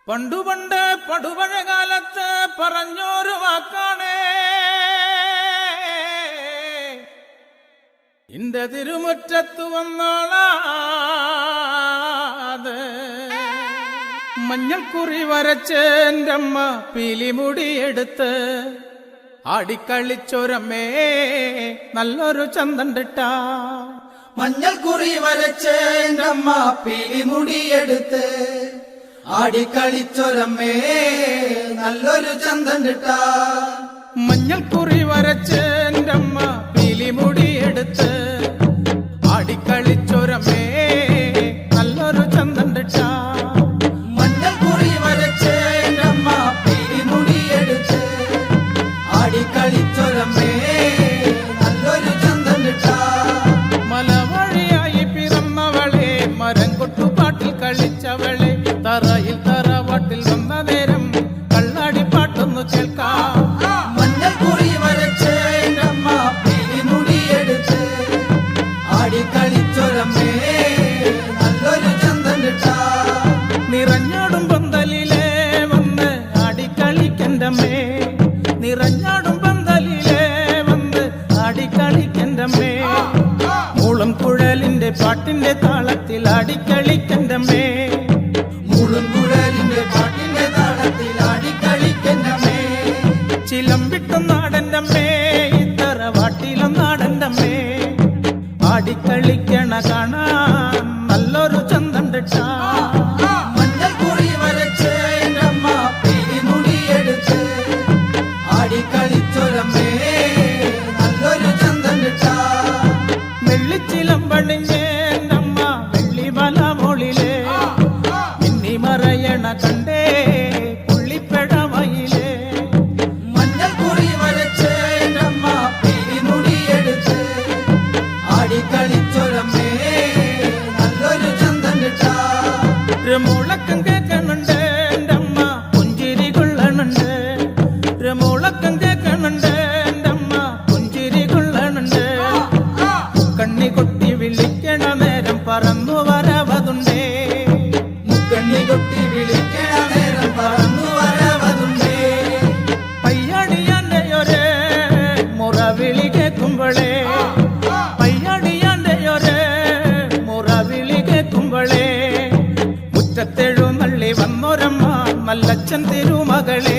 പണ്ടുപണ്ട് പടുപഴകാലത്ത് പറഞ്ഞോരു വാക്കാണ് ഇന്റെ തിരുമുറ്റത്തു വന്നോളാത് മഞ്ഞൾക്കുറി വരച്ച് എൻ്റെ അമ്മ പീലിമുടിയെടുത്ത് ആടിക്കളിച്ചൊരമ്മേ നല്ലൊരു ചന്തണ്ടിട്ട മഞ്ഞൾക്കുറി വരച്ച് എൻ്റെ അമ്മ പീലിമുടിയെടുത്ത് ആടിക്കളിച്ചൊരമ്മേ നല്ലൊരു ചന്തണ്ടിട്ട മഞ്ഞൾക്കുറി വരച്ച് എൻ്റെ അമ്മ പീലിമുടിയെടുത്ത് ആടിക്കളിച്ചൊരമ്മേ നല്ലൊരു ചന്തണ്ടിട്ട മഞ്ഞൾക്കുറി വരച്ച് എൻ്റെ അമ്മ പീലിമുടിയെടുത്ത് ആടിക്കളിച്ചൊരമ്മേ നല്ലൊരു ചന്തണ്ടിട്ട മലവഴിയായി പിറന്നവളെ മരം കൊട്ടുപാട്ടിൽ കളിച്ചവളെ തറയിൽ തറവാട്ടിൽ വന്ന നേരം കള്ളാടിപ്പാട്ടൊന്നു കേൾക്കാം മഞ്ഞൾക്കുറി വരച്ച് എൻ്റെ അമ്മ പീലിമുടിയെടുത്ത് ആടിക്കളിച്ചൊരമ്മേ നല്ലൊരു ചന്തണ്ടിട്ട നിറഞ്ഞാടും പന്തലിലെ വന്ന് ആടിക്കളിക്കൻ്റമ്മേ നിറഞ്ഞാടും പന്തലിലെ വന്ന് ആടിക്കളിക്കൻ്റമ്മേ മൂളം കുഴലിന്റെ പാട്ടിന്റെ താളത്തിൽ ആടിക്കളിക്കൻ്റമ്മേ മുളുംകുഴലിന്റെ പാട്ടിന്റെ താളത്തിൽ ആടിക്കളിക്കൻ്റമ്മേ ചിലമ്പിട്ടും നാടൻ്റമ്മേ ഇത്തറവാട്ടിലും നാടൻ്റമ്മേ ആടിക്കളിക്കണ കാണാൻ നല്ലൊരു ചന്തണ്ടിട്ട മഞ്ഞൾക്കുറി വരച്ച് എൻ്റെ അമ്മ പീലിമുടിയെടുത്ത് ആടിക്കളിച്ചൊരമ്മേ നല്ലൊരു ചന്തണ്ടിട്ട വെള്ളിച്ചിലമ്പണിഞ്ഞേ നമ്മ വെള്ളിമല മോളിലെ മിന്നി മറയണ കണ്ടേ പുള്ളിപ്പെടവയിലെ മഞ്ഞൾക്കുറി വരച്ച് എൻ്റെ അമ്മ പീലിമുടിയെടുത്ത് ആടിക്കളിച്ചൊരമ്മേ നല്ലൊരു ചന്തണ്ടിട്ട മുളക്കം കേൾക്കണുണ്ട് എൻ്റെ അമ്മ പുഞ്ചിരി കൊള്ളണുണ്ട് മുളക്കം കേൾക്കണുണ്ട് എൻ്റെ അമ്മ പുഞ്ചിരി കൊള്ളണുണ്ട് കണ്ണി കൊട്ടി വിളിക്കണ നേരം പറന്നു വരവതുണ്ടേ മുക്കണ്ണി കൊട്ടി വിളിക്കണ നേരം പറന്നു വരവതുണ്ടേ പയ്യാടിയാന്റെ ഒരേ മുറവിളി കേൾക്കുമ്പോഴേ പയ്യാടിയാന്റെ ഒരേ മുറവിളി കേൾക്കുമ്പോഴേ മുറ്റത്തെഴുന്നള്ളി വന്നൊരമ്മ മല്ലച്ചൻ തിരുമകളെ